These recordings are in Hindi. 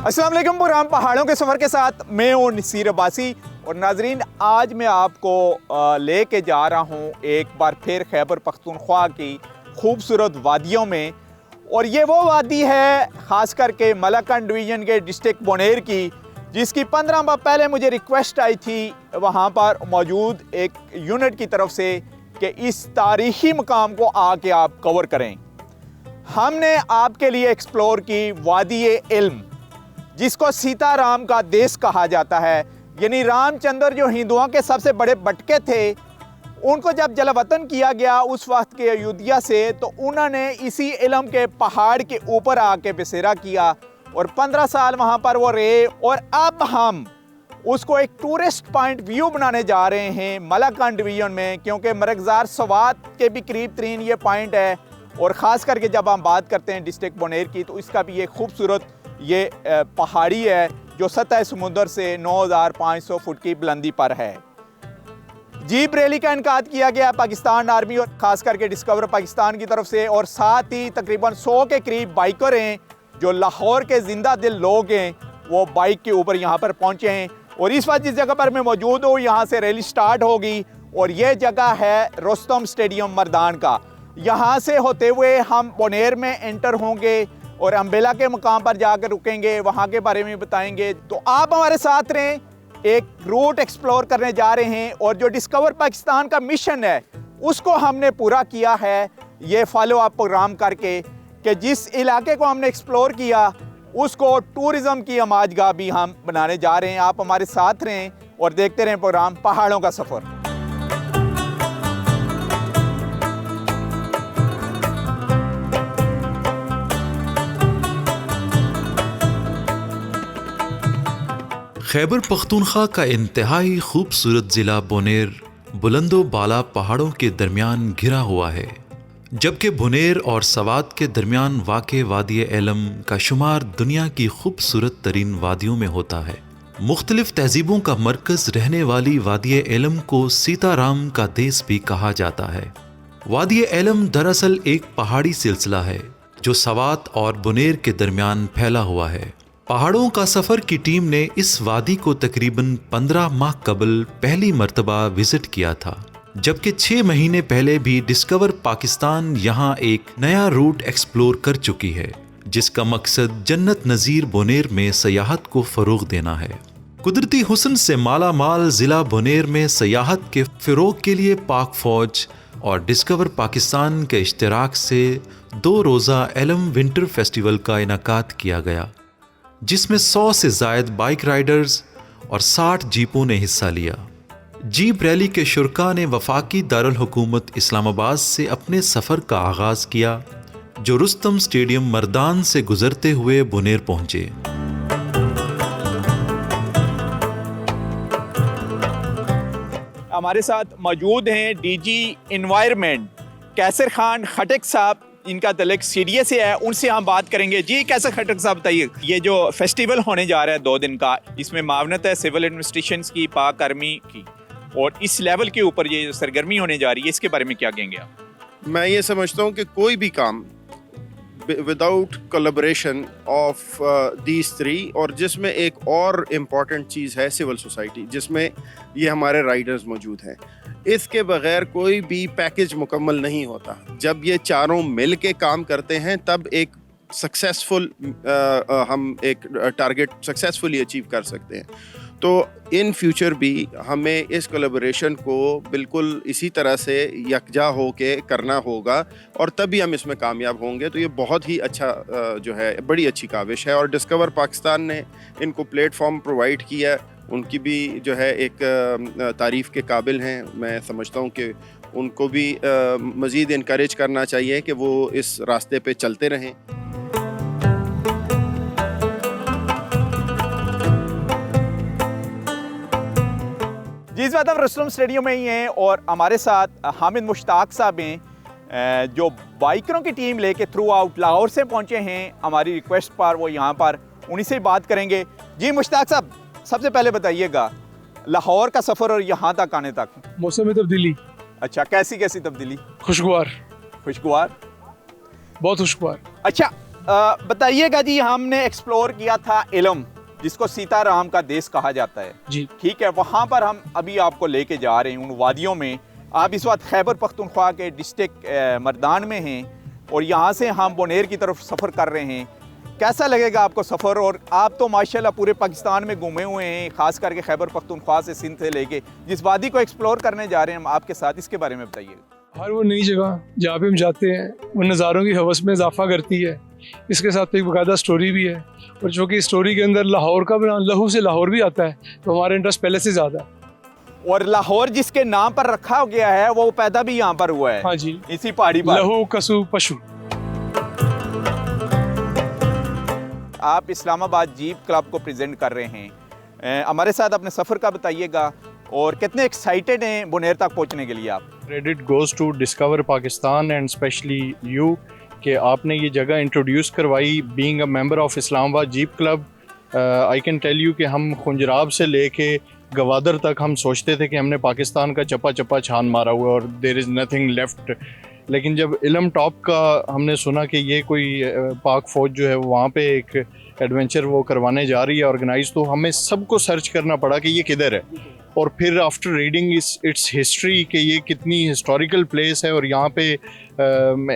अस्सलाम वालेकुम। प्रोग्राम पहाड़ों के सफ़र के साथ मैं हूँ नसीर अब्बासी। और नाजरीन, आज मैं आपको लेके जा रहा हूँ एक बार फिर खैबर पख्तूनख्वा की खूबसूरत वादियों में। और ये वो वादी है ख़ास करके मलाकंड डिवीज़न के डिस्ट्रिक्ट बोनेर की, जिसकी 15 माह पहले मुझे रिक्वेस्ट आई थी वहाँ पर मौजूद एक यूनिट की तरफ से कि इस तारीख़ी मकाम को आके आप कवर करें। हमने आपके लिए एक्सप्लोर की वादी इल्म, जिसको सीताराम का देश कहा जाता है। यानी रामचंद्र जो हिंदुओं के सबसे बड़े बटके थे, उनको जब जलावतन किया गया उस वक्त के अयोध्या से, तो उन्होंने इसी इल्म के पहाड़ के ऊपर आके बसेरा किया और 15 साल वहाँ पर वो रहे। और अब हम उसको एक टूरिस्ट पॉइंट व्यू बनाने जा रहे हैं मलाकंड डिवीज़न में, क्योंकि मरगज़ार स्वात के भी करीब तरीन ये पॉइंट है। और ख़ास करके जब हम बात करते हैं डिस्ट्रिक्ट बोनेर की, तो इसका भी एक खूबसूरत ये पहाड़ी है जो सतह समुद्र से 9500 फुट की बुलंदी पर है। जीप रैली का इनकाद किया गया पाकिस्तान आर्मी और ख़ास करके डिस्कवर पाकिस्तान की तरफ से। और साथ ही तकरीबन 100 के करीब बाइकर हैं जो लाहौर के जिंदा दिल लोग हैं, वो बाइक के ऊपर यहाँ पर पहुँचे हैं। और इस वक्त जिस जगह पर मैं मौजूद हूँ, यहाँ से रैली स्टार्ट होगी और ये जगह है रुस्तम स्टेडियम मर्दान का। यहाँ से होते हुए हम बोनेर में एंटर होंगे और अम्बेला के मुकाम पर जाकर रुकेंगे, वहाँ के बारे में बताएंगे। तो आप हमारे साथ रहें, एक रूट एक्सप्लोर करने जा रहे हैं। और जो डिस्कवर पाकिस्तान का मिशन है उसको हमने पूरा किया है ये फॉलो अप प्रोग्राम करके, कि जिस इलाके को हमने एक्सप्लोर किया उसको टूरिज़म की अमाजगाह भी हम बनाने जा रहे हैं। आप हमारे साथ रहें और देखते रहें प्रोग्राम पहाड़ों का सफ़र। खैबर पख्तूनख्वा का इंतहाई खूबसूरत ज़िला बोनेर बुलंदो बाला पहाड़ों के दरमियान घिरा हुआ है, जबकि बोनेर और सवात के दरमियान वाक़े वादी एलम का शुमार दुनिया की खूबसूरत तरीन वादियों में होता है। मुख्तलिफ तहजीबों का मरकज़ रहने वाली वादी एलम को सीताराम का देश भी कहा जाता है। वादी एलम दरअसल एक पहाड़ी सिलसिला है जो सवात और बोनेर के दरमियान फैला हुआ है। पहाड़ों का सफ़र की टीम ने इस वादी को तकरीबन 15 माह कबल पहली मर्तबा विजिट किया था, जबकि 6 महीने पहले भी डिस्कवर पाकिस्तान यहाँ एक नया रूट एक्सप्लोर कर चुकी है, जिसका मकसद जन्नत नज़ीर बोनेर में सयाहत को फ़रोग़ देना है। कुदरती हुस्न से माला माल ज़िला बोनेर में सयाहत के फ़रोग़ के लिए पाक फ़ौज और डिस्कवर पाकिस्तान के इश्तराक से 2 रोज़ा एलम विंटर फेस्टिवल का इनाकाद किया गया, जिसमें 100 से ज़ायद बाइक राइडर्स और 60 जीपों ने हिस्सा लिया। जीप रैली के शुरका ने वफाकी दारुल हुकूमत इस्लामाबाद से अपने सफ़र का आगाज़ किया, जो रुस्तम स्टेडियम मर्दान से गुजरते हुए बोनेर पहुँचे। हमारे साथ मौजूद हैं डीजी इन्वायरमेंट कैसर खान खटक साहब, इनका तल्लुक सीडीए से है, उनसे हम बात करेंगे। जी कैसर खटक साहब बताइए, ये जो फेस्टिवल होने जा रहा है 2 दिन का, इसमें मावनत है सिविल एडमिनिस्ट्रेशन की, पाक आर्मी की, और इस लेवल के ऊपर ये सरगर्मी होने जा रही है, इसके बारे में क्या कहेंगे आप? मैं ये समझता हूँ कि कोई भी काम विदाउट कोलैबोरेशन ऑफ दीज 3, और जिसमें एक और इम्पॉर्टेंट चीज़ है सिविल सोसाइटी, जिसमें ये हमारे राइडर्स मौजूद हैं, इसके बगैर कोई भी पैकेज मुकम्मल नहीं होता। जब ये चारों मिल के काम करते हैं तब एक सक्सेसफुल हम एक टारगेट सक्सेसफुली अचीव कर सकते हैं। तो इन फ्यूचर भी हमें इस कोलैबोरेशन को बिल्कुल इसी तरह से यकजा हो के करना होगा और तभी हम इसमें कामयाब होंगे। तो ये बहुत ही अच्छा जो है बड़ी अच्छी काविश है और डिस्कवर पाकिस्तान ने इनको प्लेटफॉर्म प्रोवाइड किया, उनकी भी जो है एक तारीफ़ के काबिल हैं। मैं समझता हूँ कि उनको भी मज़ीद इनकरेज करना चाहिए कि वो इस रास्ते पे चलते रहें। जी, इस वक्त हम रुस्तम स्टेडियम में ही हैं और हमारे साथ हामिद मुश्ताक साहब हैं, जो बाइकरों की टीम लेके थ्रू आउट लाहौर से पहुंचे हैं हमारी रिक्वेस्ट पर। वो यहाँ पर उन्हीं से बात करेंगे। जी मुश्ताक साहब, सबसे पहले बताइएगा लाहौर का सफ़र और यहाँ तक आने तक मौसम में तब्दीली। अच्छा, कैसी कैसी तब्दीली? खुशगवार। खुशगवार, बहुत खुशगवार। अच्छा, बताइएगा जी, हमने एक्सप्लोर किया था इलम, जिसको सीताराम का देश कहा जाता है जी। ठीक है, वहाँ पर हम अभी आपको लेके जा रहे हैं उन वादियों में। आप इस वक्त खैबर पख्तूनख्वा के डिस्ट्रिक्ट मर्दान में हैं और यहाँ से हम बोनेर की तरफ सफ़र कर रहे हैं। कैसा लगेगा आपको सफ़र? और आप तो माशाल्लाह पूरे पाकिस्तान में घूमे हुए हैं, ख़ास करके खैबर पख्तूनख्वा से सिंध से लेके जिस वादी को एक्सप्लोर करने जा रहे हैं हम आपके साथ, इसके बारे में बताइए। हर वो नई जगह जहाँ पे हम जाते हैं वो नज़ारों की हवस में इजाफा करती है। इसके साथ एक बाकायदा स्टोरी भी है, और जो कि स्टोरी के अंदर लाहौर का बयान, लहू से लाहौर भी आता है, तो हमारा इंटरेस्ट पहले से ज़्यादा है। और लाहौर जिसके नाम पर रखा गया है वो पैदा भी यहाँ पर हुआ है। हाँ जी, इसी पहाड़ी पर। लहू कसू पशु। आप इस्लामाबाद जीप क्लब को प्रेजेंट कर रहे हैं, हमारे साथ अपने सफ़र का बताइएगा और कितने एक्साइटेड हैं बोनेर तक पहुंचने के लिए आप? Credit goes to Discover Pakistan and specially you कि आपने ये जगह इंट्रोड्यूस करवाई। Being a member of Islamabad jeep club, I can tell you कि हम खुंजराब से लेके गवादर तक हम सोचते थे कि हमने पाकिस्तान का चप्पा चप्पा छान मारा हुआ और देयर इज़ नथिंग लेफ्ट। लेकिन जब इलम टॉप का हमने सुना कि ये कोई पाक फ़ौज जो है वहाँ पे एक एडवेंचर वो करवाने जा रही है ऑर्गेनाइज, तो हमें सबको सर्च करना पड़ा कि ये किधर है। और फिर आफ्टर रीडिंग इट्स हिस्ट्री कि ये कितनी हिस्टोरिकल प्लेस है और यहाँ पे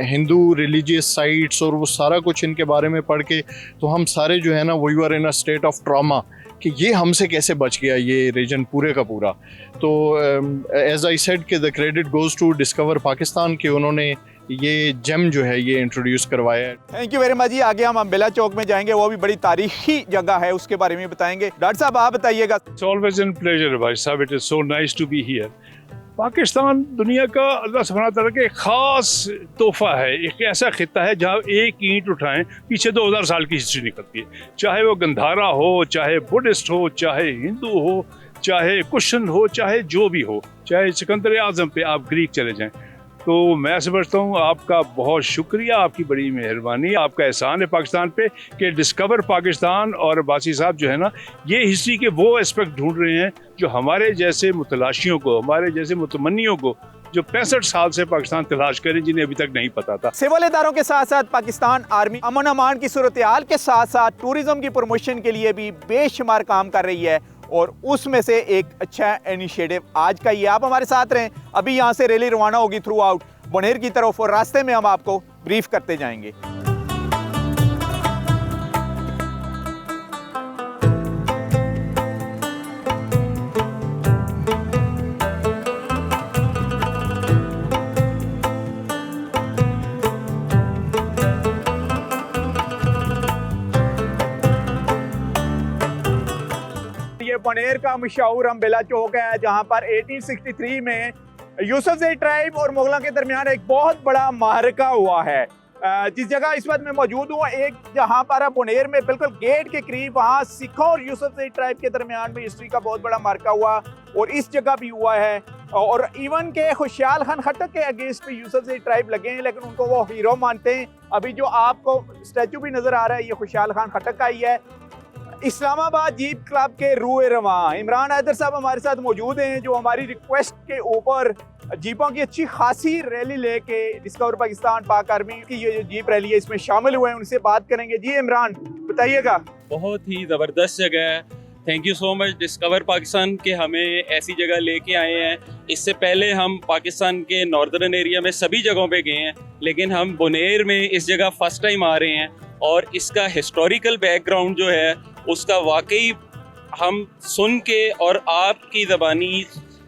हिंदू रिलीजियस साइट्स और वो सारा कुछ इनके बारे में पढ़ के तो हम सारे जो है ना we were in a state of trauma कि ये हमसे कैसे बच गया ये रीजन पूरे का पूरा। तो एज आई सेड कि the credit goes to Discover Pakistan के उन्होंने ये जेम जो है ये इंट्रोड्यूस करवाया है। थैंक यू वेरी मच जी। आगे हम अम्बेला चौक में जाएंगे, वो भी बड़ी तारीखी जगह है, उसके बारे में बताएंगे। डॉक्टर साहब आप बताइएगा। It's always a pleasure भाई साहब, it is so nice to be here. Pakistan दुनिया का अल्लाह सुब्हानहू तआला का एक ख़ास तोहफ़ा है, एक ऐसा खित्ता है जहाँ एक ईंट उठाएं पीछे 2000 साल की हिस्ट्री निकलती है। चाहे वो गंधारा हो, चाहे बुद्धिस्ट हो, चाहे हिंदू हो, चाहे कुशन हो, चाहे जो भी हो, चाहे सिकंदर आज़म पे आप ग्रीक चले जाएं। तो मैं समझता हूँ आपका बहुत शुक्रिया, आपकी बड़ी मेहरबानी, आपका एहसान है पाकिस्तान पे कि डिस्कवर पाकिस्तान और बासी साहब जो है ना ये हिस्ट्री के वो एस्पेक्ट ढूंढ रहे हैं जो हमारे जैसे मुतलाशियों को, हमारे जैसे मुतमन्नियों को जो 65 साल से पाकिस्तान तलाश करें जिन्हें अभी तक नहीं पता था। सिविल इदारों के साथ साथ पाकिस्तान आर्मी अमन अमान की सूरत हाल के साथ साथ टूरिज्म की प्रमोशन के लिए भी बेशुमार काम कर रही है और उसमें से एक अच्छा इनिशिएटिव आज का ये। आप हमारे साथ रहें, अभी यहाँ से रैली रवाना होगी थ्रू आउट बोनेर की तरफ और रास्ते में हम आपको ब्रीफ करते जाएंगे। ये बोनेर का मशहूर अम्बेला चौक है जहाँ पर 1863 में यूसुफजई ट्राइब और मुगलों के दरमियान एक बहुत बड़ा मारका हुआ है। जिस जगह इस वक्त मैं मौजूद हूँ, एक जहाँ पर बोनेर में बिल्कुल गेट के करीब, वहाँ सिखों और यूसुफजई ट्राइब के दरमियान में हिस्ट्री का बहुत बड़ा मारका हुआ और इस जगह भी हुआ है। और इवन के खुशहाल खान खट्टक के अगेंस्ट पे यूसुफजई ट्राइब लगे हैं, लेकिन उनको वो हीरो मानते हैं। अभी जो आपको स्टैचू भी नजर आ रहा है ये खुशहाल खान खट्टक का ही है। इस्लामाबाद जीप क्लब के रूए रवां इमरान हैदर साहब हमारे साथ मौजूद हैं, जो हमारी रिक्वेस्ट के ऊपर जीपों की अच्छी खासी रैली लेके डिस्कवर पाकिस्तान पाक आर्मी की ये जो जीप रैली है इसमें शामिल हुए हैं। उनसे बात करेंगे। जी इमरान बताइएगा। बहुत ही ज़बरदस्त जगह है, thank you so much discover Pakistan के हमें ऐसी जगह लेके आए हैं। इससे पहले हम पाकिस्तान के नॉर्दर्न एरिया में सभी जगहों पे गए हैं, लेकिन हम बोनेर में इस जगह फ़र्स्ट टाइम आ रहे हैं और इसका हिस्टोरिकल बैकग्राउंड जो है उसका वाकई हम सुन के और आपकी ज़बानी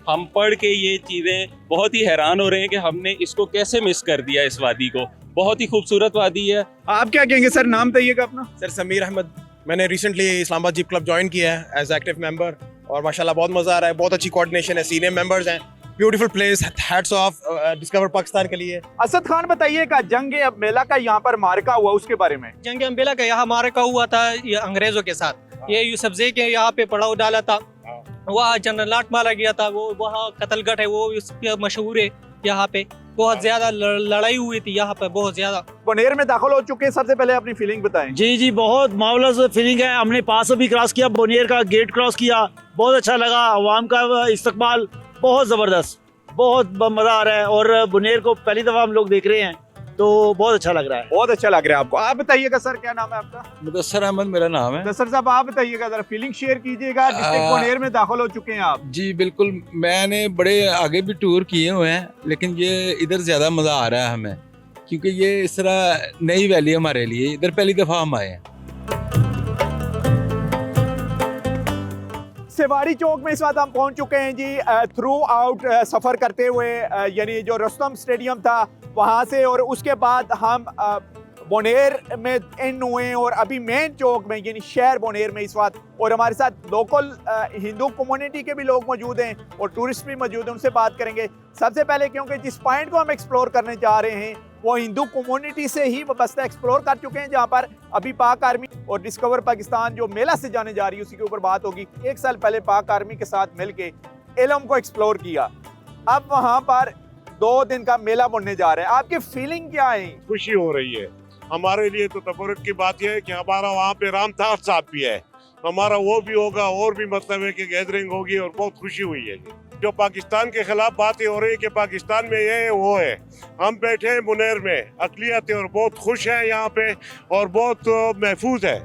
हम पढ़ के ये चीज़ें बहुत ही हैरान हो रहे हैं कि हमने इसको कैसे मिस कर दिया। इस वादी को बहुत ही खूबसूरत वादी है। आप क्या कहेंगे सर? नाम बताइएगा अपना। सर समीर अहमद, मैंने recently Islamabad jeep club join किया है एज एक्टिव मेंबर और माशाल्लाह बहुत मज़ा आ रहा है, बहुत अच्छी कोऑर्डिनेशन है, सीनियर मेंबर्स हैं, beautiful place, hats off discover Pakistan के लिए। असद खान बताइएगा, जंग अम्बेला का यहाँ पर मारका हुआ उसके बारे में। जंग अम्बेला का यहाँ मारका हुआ था ये अंग्रेजों के साथ, ये यूसुफजई के यहाँ पे पड़ाव डाला था, वहाँ जनरल लाट मारा गया था, वो वहाँ कत्लगढ़ है वो मशहूर है, यहाँ पे बहुत ज्यादा लड़ाई हुई थी यहाँ पे बहुत ज्यादा। बोनेर में दाखिल हो चुके हैं, सबसे पहले अपनी फीलिंग बताएं। जी बहुत मावलस फीलिंग है। हमने पास भी क्रॉस किया, बोनेर का गेट क्रॉस किया, बहुत अच्छा लगा। अवाम का इस्तकबाल बहुत ज़बरदस्त, बहुत मज़ा आ रहा है और बोनेर को पहली दफ़ा हम लोग देख रहे हैं तो बहुत अच्छा लग रहा है। बहुत अच्छा लग रहा है आपको। आप बताइएगा सर, क्या नाम है आपका? मुदस्सर अहमद मेरा नाम है। दसर साहब, आप बताइएगा जरा, फीलिंग शेयर कीजिएगा। डिस्ट्रिक्ट बोनेर में दाखिल हो चुके हैं आप। जी बिल्कुल, मैंने बड़े आगे भी टूर किए हुए हैं, लेकिन ये इधर ज़्यादा मज़ा आ रहा है हमें, क्योंकि ये इस तरह नई वैली हमारे लिए, इधर पहली दफ़ा हम आए हैं। सेवारी चौक में इस वक्त हम पहुंच चुके हैं जी। थ्रू आउट सफ़र करते हुए यानी जो रुस्तम स्टेडियम था वहां से, और उसके बाद हम बोनेर में एंड हुए और अभी मेन चौक में यानी शहर बोनेर में इस वक्त, और हमारे साथ लोकल हिंदू कम्युनिटी के भी लोग मौजूद हैं और टूरिस्ट भी मौजूद हैं, उनसे बात करेंगे। सबसे पहले क्योंकि जिस पॉइंट को हम एक्सप्लोर करने जा रहे हैं वो हिंदू कम्युनिटी से ही वाबस्ता एक्सप्लोर कर चुके हैं, जहाँ पर अभी पाक आर्मी और डिस्कवर पाकिस्तान जो मेला से जाने जा रही है उसी के ऊपर बात होगी। 1 साल पहले पाक आर्मी के साथ मिलके इलम को एक्सप्लोर किया, अब वहाँ पर 2 दिन का मेला बनने जा रहा है। आपकी फीलिंग क्या है? खुशी हो रही है हमारे लिए, तो तबरुक की बात यह है कि हमारा वहाँ पे रामतार साहब भी है, हमारा वो भी होगा, और भी मतलब है कि गैदरिंग होगी, और बहुत खुशी हुई है। जो पाकिस्तान के खिलाफ बातें हो रही है कि पाकिस्तान में ये है वो है, हम बैठे हैं बुनेर में अकलियत और बहुत खुश हैं यहाँ पे, और बहुत महफूज है।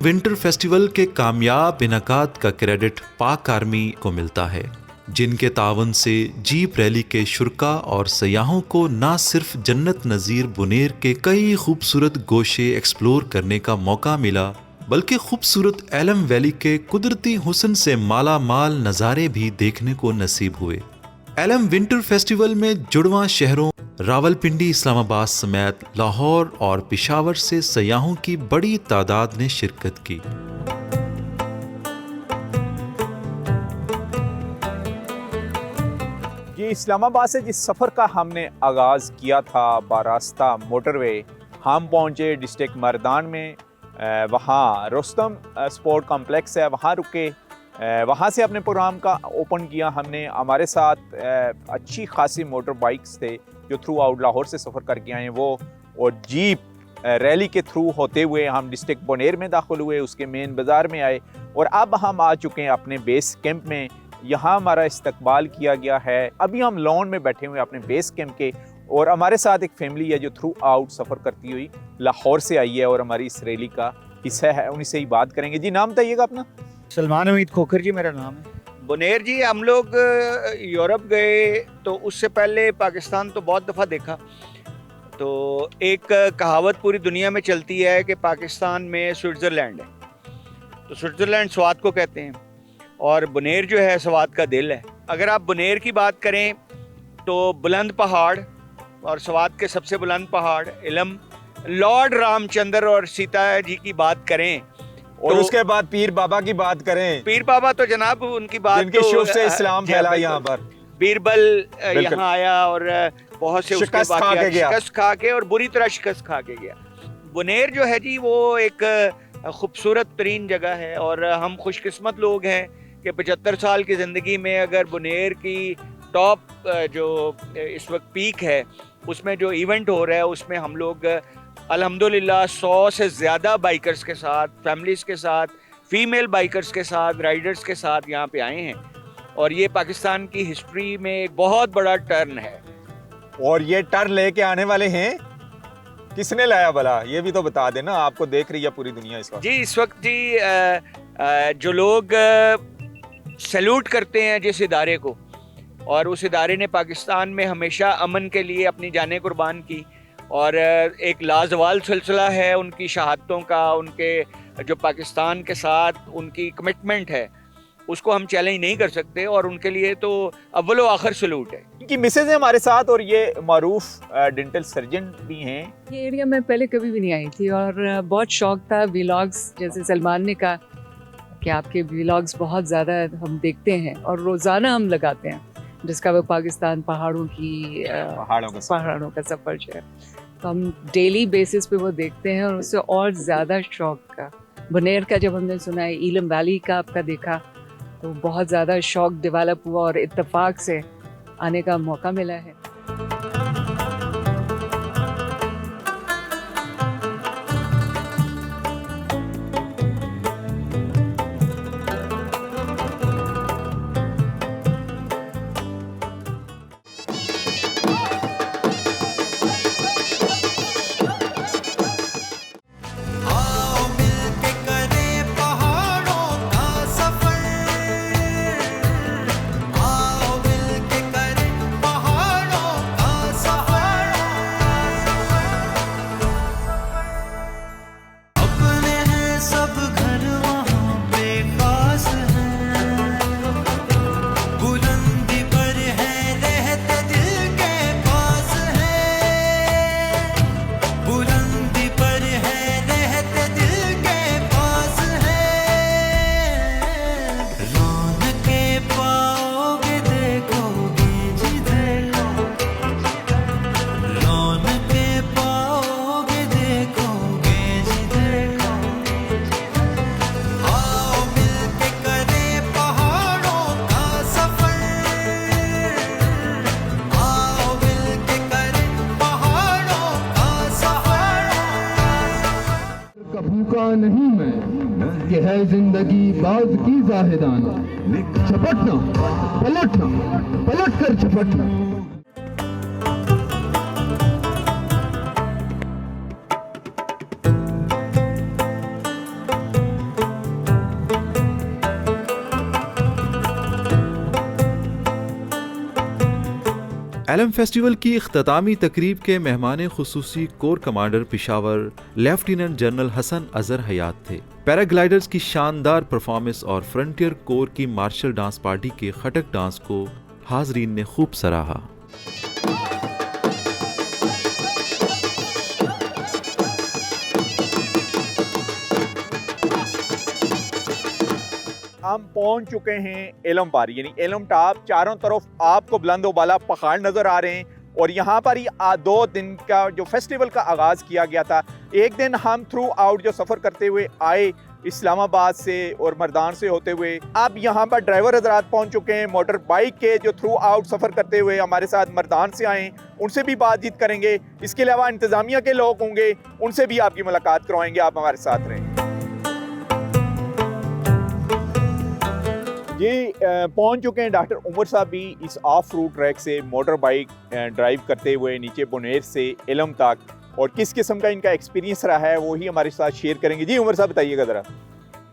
विंटर फेस्टिवल के कामयाब इनकाद का क्रेडिट पाक आर्मी को मिलता है, जिनके तावन से जीप रैली के शुरका और सयाहों को न सिर्फ जन्नत नज़ीर बुनेर के कई खूबसूरत गोशे एक्सप्लोर करने का मौका मिला, बल्कि खूबसूरत एलम वैली के कुदरती हुस्न से माला माल नज़ारे भी देखने को नसीब हुए। एलम विंटर फेस्टिवल में जुड़वां शहरों रावलपिंडी, इस्लामाबाद समेत लाहौर और पेशावर से सयाहों की बड़ी तादाद ने शिरकत की। ये इस्लामाबाद से जिस सफ़र का हमने आगाज़ किया था बारास्ता मोटरवे, हम पहुँचे डिस्ट्रिक्ट मर्दान में। वहाँ रुस्तम स्पोर्ट कॉम्प्लेक्स है, वहाँ रुके, वहाँ से अपने प्रोग्राम का ओपन किया हमने। हमारे साथ अच्छी खासी मोटर बाइक्स थे जो थ्रू आउट लाहौर से सफ़र करके आए हैं वो, और जीप रैली के थ्रू होते हुए हम डिस्ट्रिक्ट बोनेर में दाखिल हुए, उसके मेन बाज़ार में आए, और अब हम आ चुके हैं अपने बेस कैंप में। यहाँ हमारा इस्तकबाल किया गया है। अभी हम लॉन में बैठे हुए अपने बेस कैंप के, और हमारे साथ एक फैमिली है जो थ्रू आउट सफ़र करती हुई लाहौर से आई है और हमारी इस रैली का हिस्सा है, उन्हीं से ही बात करेंगे। जी नाम बताइएगा अपना? सलमान हमीद खोखर जी मेरा नाम है। बुनेर जी, हम लोग यूरोप गए तो उससे पहले पाकिस्तान तो बहुत दफ़ा देखा। तो एक कहावत पूरी दुनिया में चलती है कि पाकिस्तान में स्विट्ज़रलैंड है, तो स्विट्ज़रलैंड स्वाद को कहते हैं, और बुनेर जो है स्वाद का दिल है। अगर आप बुनेर की बात करें तो बुलंद पहाड़, और स्वाद के सबसे बुलंद पहाड़ इलम, लॉर्ड रामचंद्र और सीता जी की बात करें, और तो उसके बाद पीर बाबा की बात करें। पीर बाबा तो जनाब उनकी बात, जिनके तो शुभ से इस्लाम फैला यहाँ पर। बीरबल यहाँ आया और बहुत से शिकस्त खा के गया, शिकस्त खा के, और बुरी तरह शिकस्त खा के गया। बुनेर जो है जी वो एक खूबसूरत तरीन जगह है, और हम खुशकिस्मत लोग हैं कि 75 साल की ज़िंदगी में अगर बुनेर की टॉप जो इस वक्त पीक है उसमें जो इवेंट हो रहा है उसमें हम लोग अल्हम्दुलिल्लाह 100 से ज़्यादा बाइकर्स के साथ, फैमिलीज़ के साथ, फीमेल बाइकर्स के साथ, राइडर्स के साथ यहाँ पे आए हैं, और ये पाकिस्तान की हिस्ट्री में एक बहुत बड़ा टर्न है। और ये टर्न लेके आने वाले हैं, किसने लाया भला ये भी तो बता देना, आपको देख रही है पूरी दुनिया इस वक्त। जी इस वक्त जी जो लोग सैल्यूट करते हैं जिस इदारे को, और उस इदारे ने पाकिस्तान में हमेशा अमन के लिए अपनी जानें कुर्बान की, और एक लाजवाल सिलसिला है उनकी शहादतों का, उनके जो पाकिस्तान के साथ उनकी कमिटमेंट है उसको हम चैलेंज नहीं कर सकते, और उनके लिए तो अव्वल व आखिर सलूट है। इनकी मिसेज है हमारे साथ, और ये मारूफ डेंटल सर्जन भी हैं। ये एरिया में पहले कभी भी नहीं आई थी, और बहुत शौक था व्लॉग्स, जैसे सलमान ने कहा कि आपके व्लॉग्स बहुत ज़्यादा हम देखते हैं और रोज़ाना हम लगाते हैं, डिस्कवर पाकिस्तान पहाड़ों का सफ़र जो है, तो हम डेली बेसिस पे वो देखते हैं, और उससे और ज़्यादा शौक का बुनेर का जब हमने सुना है, इलम वैली का आपका देखा, तो बहुत ज़्यादा शौक डेवलप हुआ और इत्तेफाक से आने का मौका मिला है। भूखा नहीं मैं कि है जिंदगी बाज की जाहिदाना, झपटना पलटना पलट कर झपटना। एलम फेस्टिवल की इख्तितामी तकरीब के मेहमान खुसूसी corps commander Peshawar lieutenant general Hasan Azhar Hayat थे। पैराग्लाइडर्स की शानदार परफॉर्मेंस और फ्रंटियर कोर की मार्शल डांस पार्टी के खटक डांस को हाजरीन ने खूब सराहा। हम पहुंच चुके हैं एलम पर, यानी एलम टॉप। चारों तरफ आपको बुलंद वाला पहाड़ नज़र आ रहे हैं और यहाँ पर ही 2 दिन का जो फेस्टिवल का आगाज़ किया गया था। एक दिन हम थ्रू आउट जो सफ़र करते हुए आए इस्लामाबाद से और मर्दान से होते हुए, अब यहाँ पर ड्राइवर हजरात पहुँच चुके हैं मोटर बाइक के, जो थ्रू आउट सफ़र करते हुए हमारे साथ मर्दान से आए, उनसे भी बातचीत करेंगे। इसके अलावा इंतज़ामिया के लोग होंगे, उनसे भी आपकी मुलाकात करवाएंगे। आप हमारे साथ रहें। जी पहुंच चुके हैं डॉक्टर उमर साहब भी इस ऑफ रूट ट्रैक से मोटर बाइक ड्राइव करते हुए नीचे बुनेर से एलम तक, और किस किस्म का इनका एक्सपीरियंस रहा है वो ही हमारे साथ शेयर करेंगे। जी उमर साहब बताइएगा ज़रा।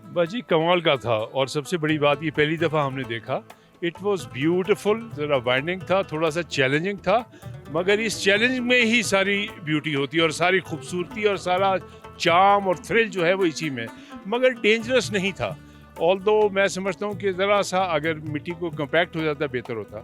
बस जी कमाल का था, और सबसे बड़ी बात ये पहली दफ़ा हमने देखा। इट वॉज ब्यूटिफुल, ज़रा वाइंडिंग था, थोड़ा सा चैलेंजिंग था, मगर इस चैलेंज में ही सारी ब्यूटी होती है और सारी खूबसूरती और सारा चार्म और थ्रिल जो है वो इसी में, मगर डेंजरस नहीं था। ऑल्दो मैं समझता हूँ कि ज़रा सा अगर मिट्टी को कम्पैक्ट हो जाता बेहतर होता।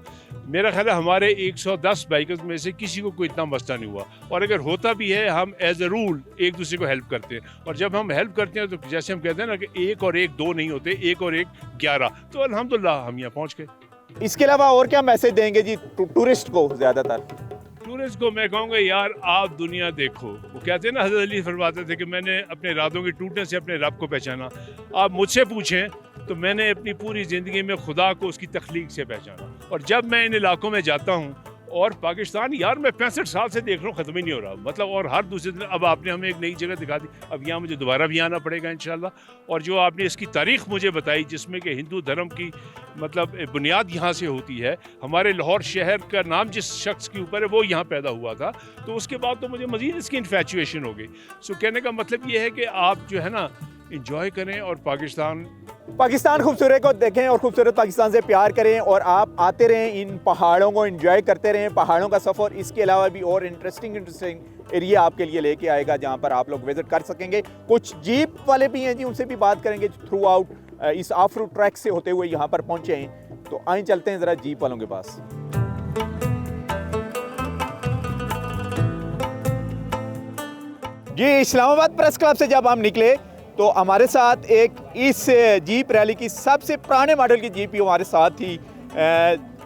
मेरा ख्याल है हमारे 110 बाइकर्स में से किसी को कोई इतना मसला नहीं हुआ, और अगर होता भी है हम एज अ रूल एक दूसरे को हेल्प करते हैं, और जब हम हेल्प करते हैं तो जैसे हम कहते हैं ना कि 1 और 1 2 नहीं होते, 1 और 1 11, तो अल्हम्दुलिल्लाह हम यहाँ पहुँच गए। इसके अलावा और क्या मैसेज देंगे जी टूरिस्ट को? ज़्यादातर टूरिस्ट को मैं कहूँगा यार आप दुनिया देखो। वो कहते हैं ना, हज़रत अली फरमाते थे कि मैंने अपने इरादों के टूटने से अपने रब को पहचाना। आप मुझसे पूछें तो मैंने अपनी पूरी ज़िंदगी में खुदा को उसकी तख्लीक से पहचाना, और जब मैं इन इलाकों में जाता हूँ, और पाकिस्तान यार मैं 65 साल से देख रहा हूँ, ख़त्म ही नहीं हो रहा, मतलब, और हर दूसरे दिन अब आपने हमें एक नई जगह दिखा दी, अब यहाँ मुझे दोबारा भी आना पड़ेगा इंशाल्लाह। और जो आपने इसकी तारीख़ मुझे बताई, जिसमें कि हिंदू धर्म की मतलब बुनियाद यहाँ से होती है, हमारे लाहौर शहर का नाम जिस शख्स के ऊपर है वो यहाँ पैदा हुआ था, तो उसके बाद तो मुझे मज़ीद इसकी इन्फैचुएशन हो गई। सो कहने का मतलब ये है कि आप जो है ना इंजॉय करें और पाकिस्तान खूबसूरत को देखें और खूबसूरत पाकिस्तान से प्यार करें, और आप आते रहें, इन पहाड़ों को एंजॉय करते रहें, पहाड़ों का सफ़र। इसके अलावा भी और इंटरेस्टिंग एरिया आपके लिए लेके आएगा जहां पर आप लोग विजिट कर सकेंगे। कुछ जीप वाले भी हैं जी, उनसे भी बात करेंगे थ्रू आउट इस ऑफ रूट ट्रैक से होते हुए यहाँ पर पहुँचे हैं। तो आए चलते हैं ज़रा जीप वालों के पास। जी इस्लामाबाद प्रेस क्लब से जब हम निकले तो हमारे साथ एक इस जीप रैली की सबसे पुराने मॉडल की जीप ही हमारे साथ थी,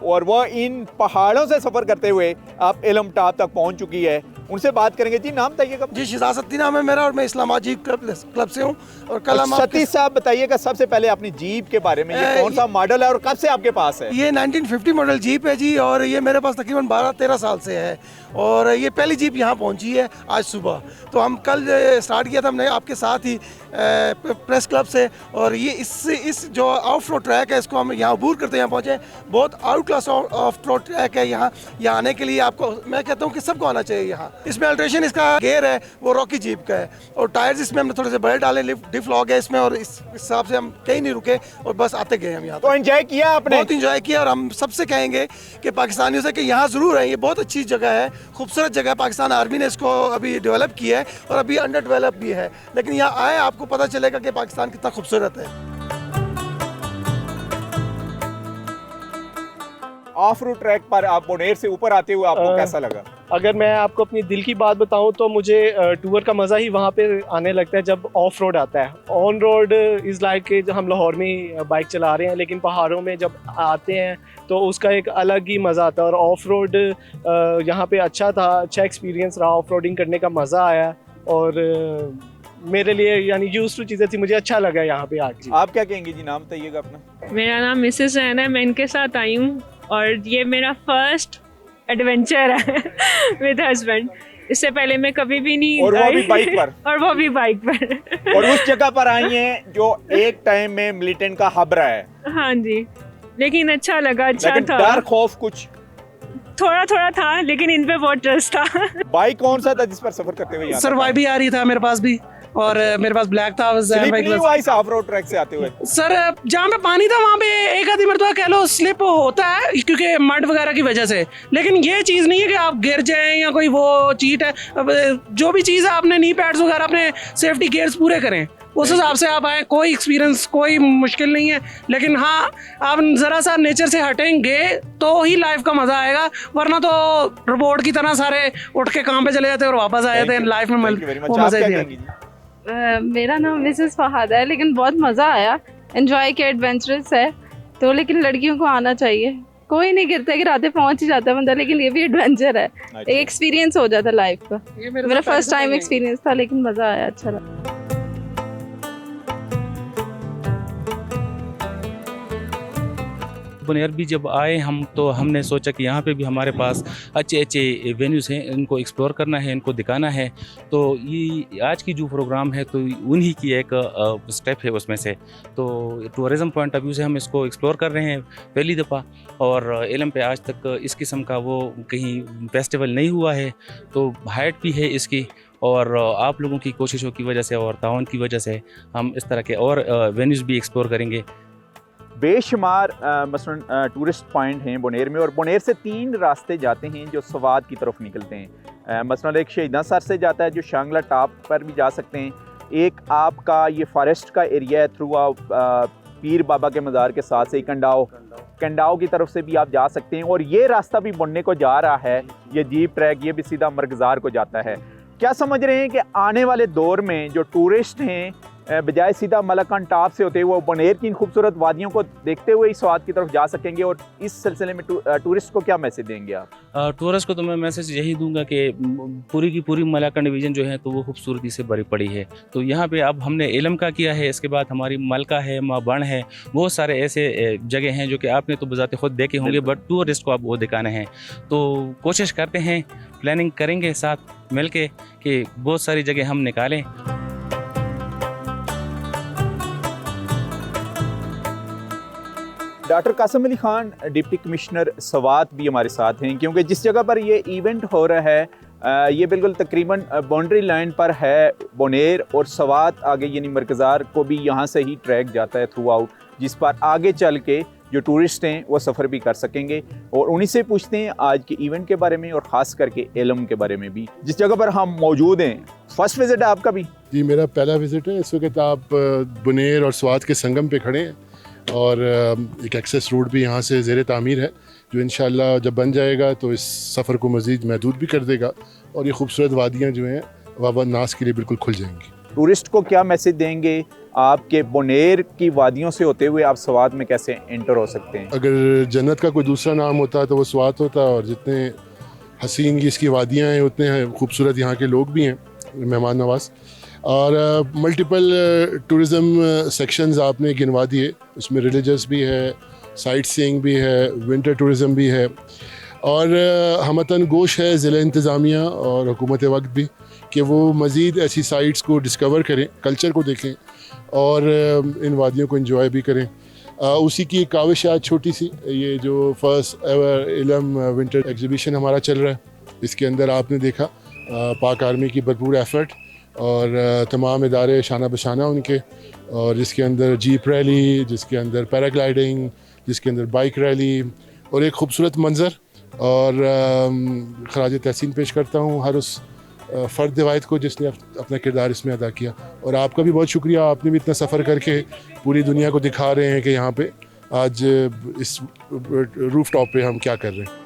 और वह इन पहाड़ों से सफ़र करते हुए अब एलम टॉप तक पहुंच चुकी है। उनसे बात करेंगे। जी नाम बताइएगा। जी शिजात सत्ती नाम है मेरा और मैं इस्लामाबाद जीप क्लब से हूँ। और कल हम सतीश साहब बताइएगा सबसे पहले अपनी जीप के बारे में, ये कौन सा मॉडल है और कब से आपके पास है? ये 1950 मॉडल जीप है जी, और ये मेरे पास तकरीबन 12-13 साल से है, और ये पहली जीप यहाँ पहुँची है आज सुबह। तो हम कल स्टार्ट किया था हमने आपके साथ ही प्रेस क्लब से, और ये इस जो आउट रोड ट्रैक है इसको हम यहाँ अबूर करते यहाँ पहुँचे। बहुत out class of road track है यहाँ आने के लिए आपको मैं कहता हूँ कि सबको आना चाहिए यहाँ। इसमें अल्ट्रेशन इसका गेयर है वो रॉकी जीप का है, और टायर्स इसमें हमने थोड़े से बड़े डाले, डिफ लॉग है इसमें, और इस हिसाब से हम कहीं नहीं रुके और बस आते गए हम यहाँ। तो एंजॉय किया आपने? बहुत एंजॉय किया, और हम सबसे कहेंगे कि पाकिस्तानियों से कि यहाँ ज़रूर है, ये बहुत अच्छी जगह है, खूबसूरत जगह है। पाकिस्तान आर्मी ने इसको अभी डेवलप किया है और अभी अंडर डेवलप भी है, लेकिन यहाँ आए आपको पता चलेगा कि पाकिस्तान कितना खूबसूरत है। ऑफ रोड ट्रैक पर आप बोनेर से ऊपर आते हुए आपको कैसा लगा? अगर मैं आपको अपनी दिल की बात बताऊं तो मुझे टूर का मज़ा ही वहाँ पे आने लगता है जब ऑफ रोड आता है। ऑन रोड इज़ लाइक कि हम लाहौर में बाइक चला रहे हैं, लेकिन पहाड़ों में जब आते हैं तो उसका एक अलग ही मज़ा आता है। और ऑफ रोड यहाँ पे अच्छा था, अच्छा एक्सपीरियंस रहा, ऑफ रोडिंग करने का मज़ा आया, और मेरे लिए यानी यूज़ टू चीज़ें थी, मुझे अच्छा लगा यहाँ पे आके। आप क्या कहेंगे जी? नाम बताइएगा अपना। मेरा नाम मिसेस रैना है, मैं इनके साथ आई हूँ और ये मेरा फर्स्ट एडवेंचर है विद हस्बैंड। इससे पहले मैं कभी भी नहीं और वो भी बाइक पर और वो भी बाइक पर और उस जगह पर आई हैं जो एक टाइम में मिलिटेंट का हब रहा है। हाँ जी, लेकिन अच्छा लगा, अच्छा था। डर खौफ कुछ थोड़ा थोड़ा था, लेकिन इन पे बहुत ट्रस्ट था। बाइक कौन सा था जिस पर सफर करते हुए? सर वाई भी आ रही था मेरे पास भी, और मेरे पास ब्लैक था। ऑफ रोड ट्रैक से आते हुए सर जहाँ पे पानी था वहाँ पे एक आधी मरतबा कह लो स्लिप होता है क्योंकि मड वगैरह की वजह से, लेकिन ये चीज़ नहीं है कि आप गिर जाएं या कोई वो चीट है। जो भी चीज़ है आपने नी पैड्स वगैरह अपने सेफ्टी गियर्स पूरे करें, उस हिसाब से आप आए। कोई एक्सपीरियंस कोई मुश्किल नहीं है, लेकिन हाँ आप ज़रा सा नेचर से हटेंगे तो ही लाइफ का मज़ा आएगा, वरना तो रोबोट की तरह सारे उठ के काम पे चले जाते हैं और वापस आ जाते हैं। लाइफ में वो मज़ा ही नहीं। मेरा नाम मिसेस फहाद है, लेकिन बहुत मज़ा आया, एंजॉय किया, एडवेंचरस है तो, लेकिन लड़कियों को आना चाहिए। कोई नहीं गिरते गिराते पहुंच ही जाता है बंदा, लेकिन ये भी एडवेंचर है, एक एक्सपीरियंस हो जाता है लाइफ का। मेरा फर्स्ट टाइम एक्सपीरियंस था, लेकिन मज़ा आया, अच्छा लगा। बोनेर भी जब आए हम तो हमने सोचा कि यहाँ पे भी हमारे पास अच्छे अच्छे वेन्यूज़ हैं, इनको एक्सप्लोर करना है, इनको दिखाना है। तो ये आज की जो प्रोग्राम है तो उन्हीं की एक स्टेप है उसमें से। तो टूरिज़म पॉइंट ऑफ व्यू से हम इसको एक्सप्लोर कर रहे हैं पहली दफ़ा, और एलम पे आज तक इस किस्म का वो कहीं फेस्टिवल नहीं हुआ है, तो हाइट भी है इसकी, और आप लोगों की कोशिशों की वजह से और ताउन की वजह से हम इस तरह के और वेन्यूज़ भी एक्सप्लोर करेंगे। बेशुमार मसलन टूरिस्ट पॉइंट हैं बोनेर में, और बोनेर से 3 रास्ते जाते हैं जो सवात की तरफ निकलते हैं। मसलन एक शहीदा सर से जाता है जो शांगला टॉप पर भी जा सकते हैं, एक आपका ये फॉरेस्ट का एरिया है थ्रू पीर बाबा के मज़ार के साथ से कंडाओ की तरफ से भी आप जा सकते हैं, और ये रास्ता भी बुनने को जा रहा है, ये जीप ट्रैक, ये भी सीधा मरगज़ार को जाता है। क्या समझ रहे हैं कि आने वाले दौर में जो टूरिस्ट हैं बजाय सीधा मलकान टॉप से होते हुए वो बोनेर की इन खूबसूरत वादियों को देखते हुए इस स्वाद की तरफ जा सकेंगे, और इस सिलसिले में टूरिस्ट को क्या मैसेज देंगे आप? टूरिस्ट को तो मैं मैसेज यही दूंगा कि पूरी की पूरी मलाकन डिवीज़न जो है तो वो खूबसूरती से भरी पड़ी है। तो यहाँ पे अब हमने एलम का किया है, इसके बाद हमारी मलका है, माँ बण है, बहुत सारे ऐसे जगह हैं जो कि आपने तो बजाते खुद देखे होंगे, बट टूरिस्ट को आप वो दिखाने हैं। तो कोशिश करते हैं, प्लानिंग करेंगे साथ मिल के कि बहुत सारी जगह हम निकालें। Doctor Qasim Ali Khan deputy commissioner Swat भी हमारे साथ हैं, क्योंकि जिस जगह पर ये इवेंट हो रहा है ये बिल्कुल तकरीबन बाउंड्री लाइन पर है बोनेर और सवात आगे, यानी मरकज़ार को भी यहाँ से ही ट्रैक जाता है थ्रू आउट, जिस पर आगे चल के जो टूरिस्ट हैं वो सफ़र भी कर सकेंगे। और उन्हीं से पूछते हैं आज के इवेंट के बारे में और ख़ास करके एलम के बारे में भी, जिस जगह पर हम मौजूद हैं। फर्स्ट विज़िट है आपका भी? जी मेरा पहला विज़िट है। इस वक्त आप बोनेर और सवात के संगम पे खड़े हैं, और एक एक्सेस रोड भी यहाँ से ज़ेर तामीर है जो इंशाल्लाह जब बन जाएगा तो इस सफ़र को मज़ीद महदूद भी कर देगा, और ये खूबसूरत वादियाँ जो हैं वाबा नास के लिए बिल्कुल खुल जाएंगी। टूरिस्ट को क्या मैसेज देंगे आपके बोनेर की वादियों से होते हुए आप सवात में कैसे एंटर हो सकते हैं? अगर जन्नत का कोई दूसरा नाम होता तो वो सवात होता, और जितने हसीन की इसकी वादियाँ हैं, उतने खूबसूरत यहाँ के लोग भी हैं, मेहमान नवाज। और मल्टीपल टूरिज़म सेक्शंस आपने गिनवा दिए, उसमें रिलीजियस भी है, साइट सीइंग भी है, विंटर टूरिज़म भी है, और हमतन गोश है ज़िला इंतज़ामिया और हुकूमत वक्त भी कि वो मज़ीद ऐसी साइट्स को डिस्कवर करें, कल्चर को देखें और इन वादियों को एंजॉय भी करें। उसी की काविश आज छोटी सी, ये जो फर्स्ट एवर इलम विंटर एग्जीबिशन हमारा चल रहा है, इसके अंदर आपने देखा पाक आर्मी की भरपूर एफ़र्ट और तमाम इदारे शाना बशाना उनके, और जिसके अंदर जीप रैली, जिसके अंदर पैराग्लाइडिंग, जिसके अंदर बाइक रैली और एक खूबसूरत मंज़र। और खराज तहसीन पेश करता हूँ हर उस फ़र्द वाहिद को जिसने अपना किरदार इसमें अदा किया, और आपका भी बहुत शुक्रिया, आपने भी इतना सफ़र करके पूरी दुनिया को दिखा रहे हैं कि यहाँ पे आज इस रूफ टॉप पे हम क्या कर रहे हैं।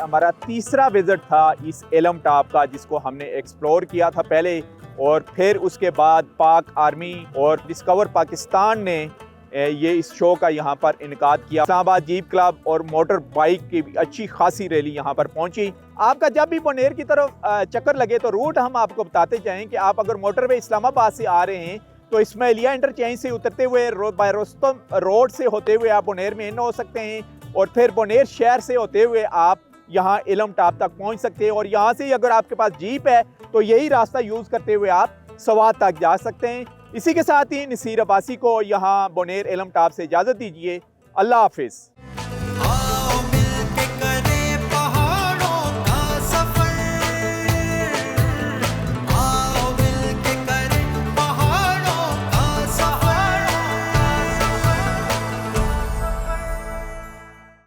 हमारा तीसरा विज़िट था इस एलम टॉप का, जिसको हमने एक्सप्लोर किया था पहले, और फिर उसके बाद पाक आर्मी और डिस्कवर पाकिस्तान ने ये इस शो का यहाँ पर इनकाद किया। इस्लामाबाद जीप क्लब और मोटर बाइक की भी अच्छी खासी रैली यहाँ पर पहुँची। आपका जब भी बोनेर की तरफ चक्कर लगे तो रूट हम आपको बताते जाएँ कि आप अगर मोटरवे इस्लामाबाद से आ रहे हैं तो इस्माइलिया इंटरचेंज से उतरते हुए बाय रुस्तम रोड से होते हुए आप बोनेर में इन हो सकते हैं, और फिर बोनेर शहर से होते हुए आप यहाँ एलम टॉप तक पहुँच सकते हैं। और यहाँ से अगर आपके पास जीप है तो यही रास्ता यूज़ करते हुए आप सवात तक जा सकते हैं। इसी के साथ ही नसीर अब्बासी को यहाँ बोनेर एलम टॉप से इजाज़त दीजिए। अल्लाह हाफिज़।